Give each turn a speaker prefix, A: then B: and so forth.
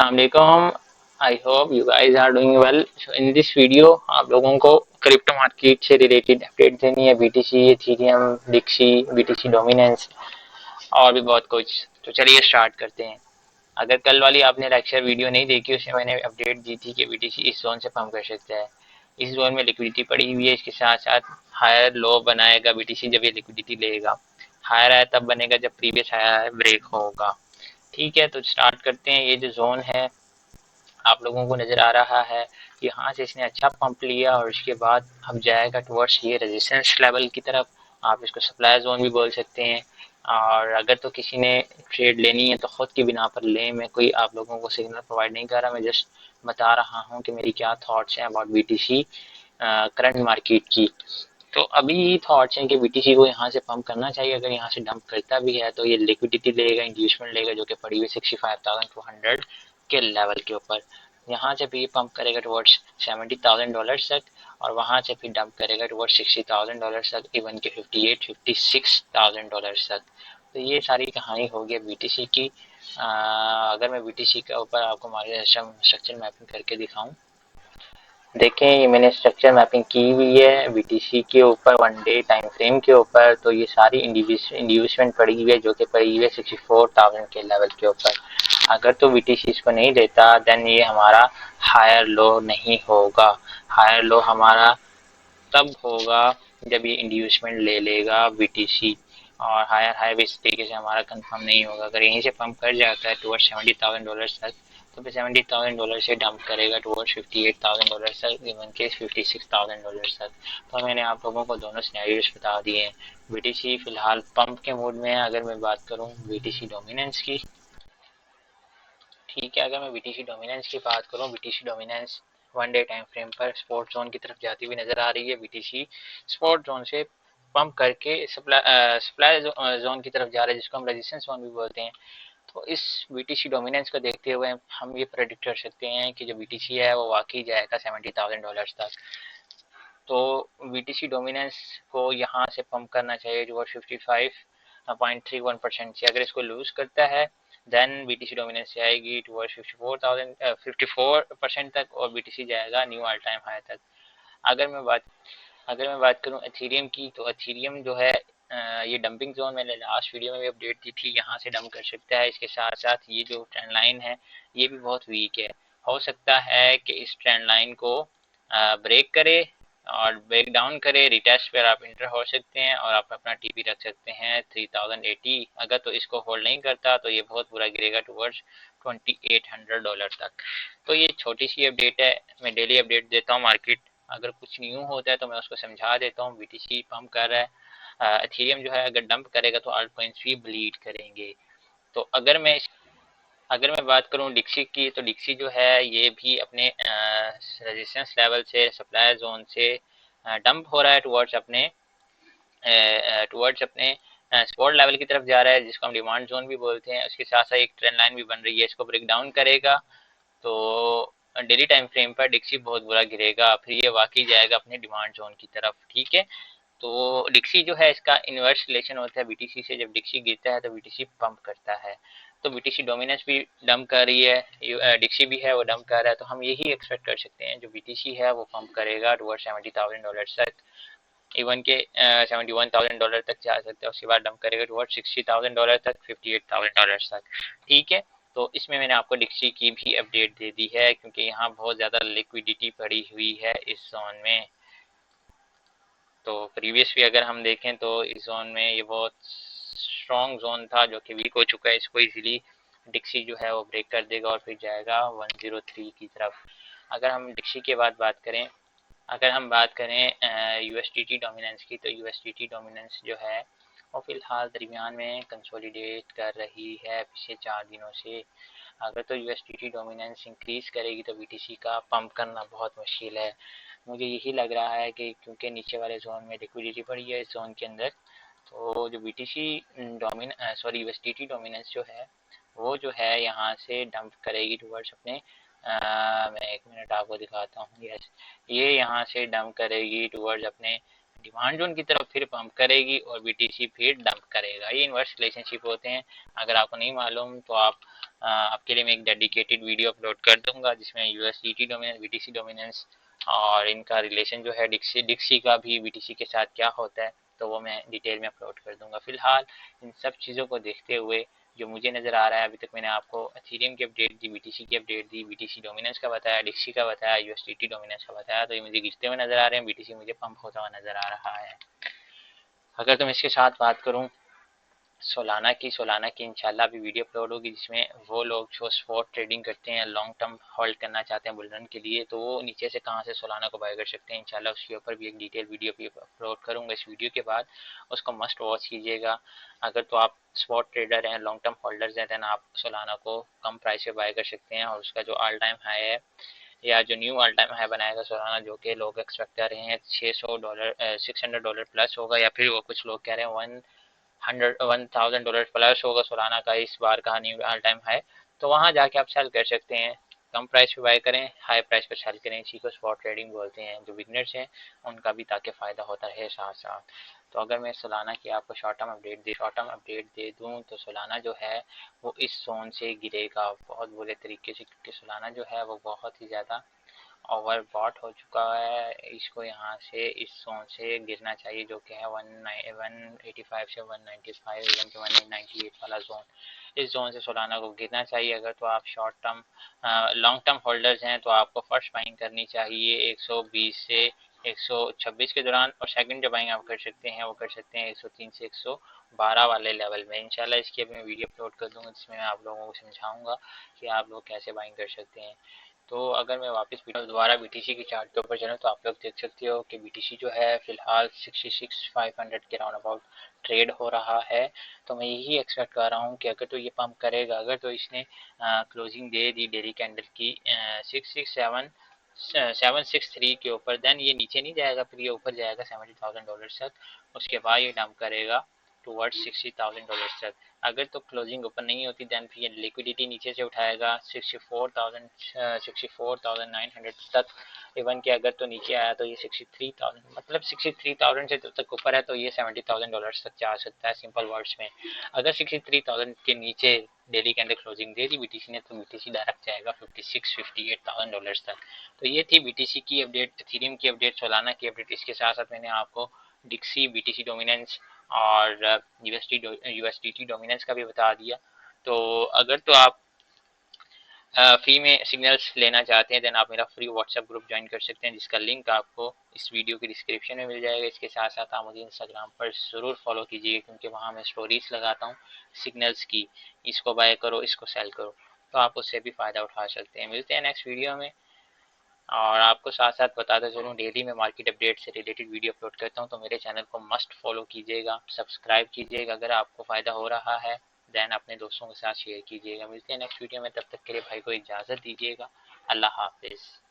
A: Assalamualaikum. I hope you guys are doing well. So in this video आप लोगों को crypto market से related update देनी है, बीटीसी, इथेरियम, डिक्सी, बीटीसी डोमिनेंस और भी बहुत कुछ। तो चलिए स्टार्ट करते हैं। अगर कल वाली आपने लेक्चर वीडियो नहीं देखी, उसमें मैंने अपडेट दी थी कि बीटीसी इस जोन से पंप कर सकता है। इस जोन में लिक्विडिटी पड़ी हुई है, इसके साथ साथ हायर लो बनाएगा बीटीसी जब ये लिक्विडिटी लेगा। हायर है तब बनेगा जब प्रीवियस हायर ब्रेक होगा। ठीक है, तो स्टार्ट करते हैं। ये जो जोन है आप लोगों को नज़र आ रहा है, यहाँ से इसने अच्छा पंप लिया और उसके बाद अब जाएगा टुवर्ड्स ये रेजिस्टेंस लेवल की तरफ। आप इसको सप्लाई जोन भी बोल सकते हैं। और अगर तो किसी ने ट्रेड लेनी है तो ख़ुद की बिना पर लें। मैं कोई आप लोगों को सिग्नल प्रोवाइड नहीं कर रहा, मैं जस्ट बता रहा हूँ कि मेरी क्या थॉट्स हैं अबाउट बीटीसी करंट मार्केट की। तो अभी थॉट्स हैं कि बीटीसी को यहाँ से पंप करना चाहिए। अगर यहाँ से डंप करता भी है तो ये लिक्विडिटी लेगा, इंड्यूसमेंट लेगा, जो कि पड़ी हुई 65,200 के लेवल के ऊपर। यहाँ से भी पंप करेगा टुवर्ड्स $70,000 तक और वहाँ से फिर डंप करेगा टुवर्ड्स $60,000 तक, इवन के 56,000 तक। तो ये सारी कहानी हो गई बीटीसी की। अगर मैं बीटीसी के ऊपर आपको मार्केट स्ट्रक्चर मैपिंग करके दिखाऊं, देखें ये मैंने स्ट्रक्चर मैपिंग की हुई है बीटीसी के ऊपर 1 डे टाइम फ्रेम के ऊपर। तो ये सारी इंड्यूसमेंट पड़ी हुई है, जो कि पड़ी हुई है 64,000 के लेवल के ऊपर। अगर तो बीटीसी इसको नहीं देता देन ये हमारा हायर लो नहीं होगा। हायर लो हमारा तब होगा जब ये इंड्यूसमेंट ले लेगा बीटीसी, और हायर हाई इस तरीके से हमारा कंफर्म नहीं होगा। अगर यहीं से पंप कर जाता है टुवर्ड्स $70,000 तक, तो फिर $70,000 से डंप करेगा टुवर्ड्स $58,000 तक, इवन के $56,000 तक। तो मैंने आप लोगों को दोनों सिनेरियोस बता दिए हैं। बीटीसी फिलहाल पंप के मूड में है। अगर मैं बात करूं बीटीसी डोमिनेंस की, ठीक है, अगर मैं बीटीसी डोमिनेंस की बात करूं, BTC dominance 1 day time frame पर स्पोर्ट जोन की तरफ जाती हुई नजर आ रही है। बीटीसी स्पोर्ट जोन से पंप करके सप्लाई जोन की तरफ जा रहा है, जिसको हम रेजिस्टेंस जोन भी बोलते हैं। तो इस बीटीसी डोमिनेंस को देखते हुए हम ये प्रेडिक्ट कर सकते हैं कि जो बीटीसी है वो वाकई जाएगा $70,000 तक। तो बीटीसी डोमिनेंस को यहाँ से पंप करना चाहिए जो 55.31% से। अगर इसको लूज करता है देन बीटीसी डोमिनेंस जाएगी टुवर्ड्स 54% तक और बीटीसी जाएगा न्यू ऑल टाइम हाई तक। अगर मैं बात करूं एथेरियम की, तो एथेरियम जो है ये डंपिंग जोन मैंने लास्ट वीडियो में भी अपडेट दी थी, यहाँ से डंप कर सकता है। इसके साथ साथ ये जो ट्रेंड लाइन है ये भी बहुत वीक है। हो सकता है कि इस ट्रेंड लाइन को ब्रेक करे और ब्रेक डाउन करे। रिटेस्ट पर आप इंटर हो सकते हैं और आप अपना टीपी रख सकते हैं 3080। अगर तो इसको होल्ड नहीं करता तो ये बहुत बुरा गिरेगा टुवर्ड्स $2,800 तक। तो ये छोटी सी अपडेट है, मैं डेली अपडेट देता हूँ मार्केट। अगर कुछ न्यू होता है तो मैं उसको समझा देता हूँ। बीटीसी पंप कर रहा है, एथेरियम जो है अगर डंप करेगा तो आल्ट कॉइंस भी ब्लीड करेंगे। तो अगर मैं बात करूं डिक्सी की, तो डिक्सी जो है ये भी अपने रेजिस्टेंस लेवल से सप्लाई जोन से डंप हो रहा है टुवर्ड्स अपने सपोर्ट लेवल की तरफ जा रहा है, जिसको हम डिमांड जोन भी बोलते हैं। उसके साथ साथ एक ट्रेंड लाइन भी बन रही है, इसको ब्रेक डाउन करेगा तो डेली टाइम फ्रेम पर डिक्सी बहुत बुरा गिरेगा, फिर ये वाकई जाएगा अपने डिमांड जोन की तरफ। ठीक है, तो डिक्सी जो है इसका इनवर्स रिलेशन होता है बीटीसी से। जब डिक्सी गिरता है तो बीटीसी पंप करता है। तो बीटीसी डोमिनेंस भी डंप कर रही है, डिक्सी भी है वो डंप कर रहा है। तो हम यही एक्सपेक्ट कर सकते हैं जो बीटीसी है वो पंप करेगा टुवर्ड्स $70,000 तक, इवन के $71,000 तक जा सकता है। उसके बाद डंप करेगा टुवर्ड्स $60,000 तक, $58,000 तक। ठीक है, तो इसमें मैंने आपको डिक्सी की भी अपडेट दे दी है, क्योंकि यहाँ बहुत ज़्यादा लिक्विडिटी पड़ी हुई है इस जोन में। तो प्रीवियस भी अगर हम देखें तो इस जोन में ये बहुत स्ट्रॉन्ग जोन था जो कि वीक हो चुका है। इसको इजीली डिक्सी जो है वो ब्रेक कर देगा और फिर जाएगा 103 की तरफ। अगर हम डिक्सी के बाद बात करें यूएसडीटी डोमिनेंस की, तो यूएसडीटी डोमिनेंस जो है वो फिलहाल दरमियान में कंसोलिडेट कर रही है पिछले 4 दिनों से। अगर तो यूएसडीटी डोमिनेंस इंक्रीज करेगी तो बीटीसी का पंप करना बहुत मुश्किल है। मुझे यही लग रहा है कि क्योंकि नीचे वाले जोन में लिक्विडिटी पड़ी है इस जोन के अंदर, तो जो बीटीसी यूएसडीटी डोमिनेंस जो है वो जो है यहाँ से डंप करेगी टुवर्ड्स अपने मैं 1 मिनट आपको दिखाता हूँ। यस, ये यहाँ से डंप करेगी टुवर्ड्स अपने डिमांड जोन की तरफ, फिर पंप करेगी और बीटीसी फिर डंप करेगा। ये इनवर्स रिलेशनशिप होते हैं। अगर आपको नहीं मालूम तो आप आपके लिए मैं एक डेडिकेटेड वीडियो अपलोड कर दूंगा जिसमें USDT डोमिनेंस, BTC डोमिनेंस और इनका रिलेशन जो है डिक्सी का भी BTC के साथ क्या होता है, तो वो मैं डिटेल में अपलोड कर दूंगा। फिलहाल इन सब चीज़ों को देखते हुए जो मुझे नज़र आ रहा है, अभी तक मैंने आपको एथेरियम की अपडेट दी, BTC की अपडेट दी, BTC डोमिनेंस का बताया, डिक्सी का बताया, USDT डोमिनेंस का बताया, तो ये मुझे गिरते हुए नज़र आ रहे हैं, BTC मुझे पंप होता हुआ नज़र आ रहा है। अगर तुम इसके साथ बात करूँ सोलाना की इंशाल्लाह अभी वीडियो अपलोड होगी जिसमें वो लोग जो स्पॉट ट्रेडिंग करते हैं, लॉन्ग टर्म होल्ड करना चाहते हैं बुल रन के लिए, तो वो नीचे से कहाँ से सोलाना को बाय कर सकते हैं, इंशाल्लाह उसके ऊपर भी एक डिटेल वीडियो भी अपलोड करूंगा इस वीडियो के बाद, उसको मस्ट वॉच कीजिएगा। अगर तो आप स्पॉट ट्रेडर हैं, लॉन्ग टर्म होल्डर्स हैं, देन आप सोलाना को कम प्राइस पे बाय कर सकते हैं, और उसका जो ऑल टाइम हाई है या जो न्यू ऑल टाइम हाई बनाएगा सोलाना, जो कि लोग एक्सपेक्ट कर रहे हैं $600 $600 प्लस होगा, या फिर वो कुछ लोग कह रहे हैं $1,000 प्लस होगा सोलाना का इस बार का न्यू ऑल टाइम हाई, तो वहां जाके आप सेल कर सकते हैं। कम प्राइस पे बाय करें, हाई प्राइस पे सेल करें, इसी को स्पॉट ट्रेडिंग बोलते हैं। जो बिगनर्स हैं उनका भी ताकि फ़ायदा होता रहे साथ साथ। तो अगर मैं सोलाना की आपको शॉर्ट टर्म अपडेट दे दूं तो सोलाना जो है वो इस जोन से गिरेगा बहुत बुरे तरीके से, क्योंकि सोलाना जो है वो बहुत ही ज़्यादा ओवरबॉट हो चुका है। इसको यहाँ से इस जोन से गिरना चाहिए जो कि है 185 से 195 इवन के 198 वाला जोन, इस जोन से सोलाना को गिरना चाहिए। अगर तो आप short term long term holders हैं तो आपको फर्स्ट बाइंग करनी चाहिए 120 से 126 के दौरान, और सेकंड जो बाइंग आप कर सकते हैं वो कर सकते हैं 103 से 112 वाले लेवल में। इंशाल्लाह इसकी अभी मैं वीडियो अपलोड कर दूंगा जिसमें मैं आप लोगों को समझाऊंगा कि आप लोग कैसे बाइंग कर सकते हैं। तो अगर मैं वापस दोबारा BTC के चार्ट के ऊपर चलूँ तो आप लोग देख सकते हो कि BTC जो है फिलहाल 66,500 के राउंड अबाउट ट्रेड हो रहा है। तो मैं यही एक्सपेक्ट कर रहा हूँ कि अगर तो ये पंप करेगा, अगर तो इसने closing they the daily candle की 763 के ऊपर, देन ये नीचे नहीं जाएगा, फिर ये ऊपर जाएगा $70,000 तक, उसके बाद ये डंप करेगा टूवर्ड्स $60,000 तक। अगर तो क्लोजिंग ओपन नहीं होती देन फिर ये लिक्विडिटी नीचे से उठाएगा 64,900 तक, इवन कि अगर तो नीचे आया तो ये 63,000, मतलब 63,000 से जब तक ऊपर है तो ये $70,000 तक जा सकता है सिंपल वर्ड्स में। अगर 63,000 के नीचे डेली कैंडल क्लोजिंग दे दी BTC ने तो BTC डायरेक्ट जाएगा 58,000 तक। तो ये थी BTC की अपडेट, एथेरियम की अपडेट, सोलाना की अपडेट। इसके साथ साथ मैंने आपको डिक्सी, BTC डोमिनेंस और USDT डोमिनेंस का भी बता दिया। तो अगर तो आप फ्री में सिग्नल्स लेना चाहते हैं देन आप मेरा फ्री व्हाट्सएप ग्रुप ज्वाइन कर सकते हैं जिसका लिंक आपको इस वीडियो की डिस्क्रिप्शन में मिल जाएगा। इसके साथ साथ आप मुझे इंस्टाग्राम पर ज़रूर फॉलो कीजिए क्योंकि वहाँ मैं स्टोरीज लगाता हूँ सिग्नल्स की, इसको बाय करो, इसको सेल करो, तो आप उससे भी फ़ायदा उठा सकते हैं। मिलते हैं नेक्स्ट वीडियो में। और आपको साथ साथ बताता चलूँ डेली मैं मार्केट अपडेट से रिलेटेड वीडियो अपलोड करता हूँ, तो मेरे चैनल को मस्ट फॉलो कीजिएगा, सब्सक्राइब कीजिएगा। अगर आपको फ़ायदा हो रहा है देन अपने दोस्तों के साथ शेयर कीजिएगा। मिलते हैं नेक्स्ट वीडियो में, तब तक के लिए भाई को इजाज़त दीजिएगा। अल्लाह हाफिज़।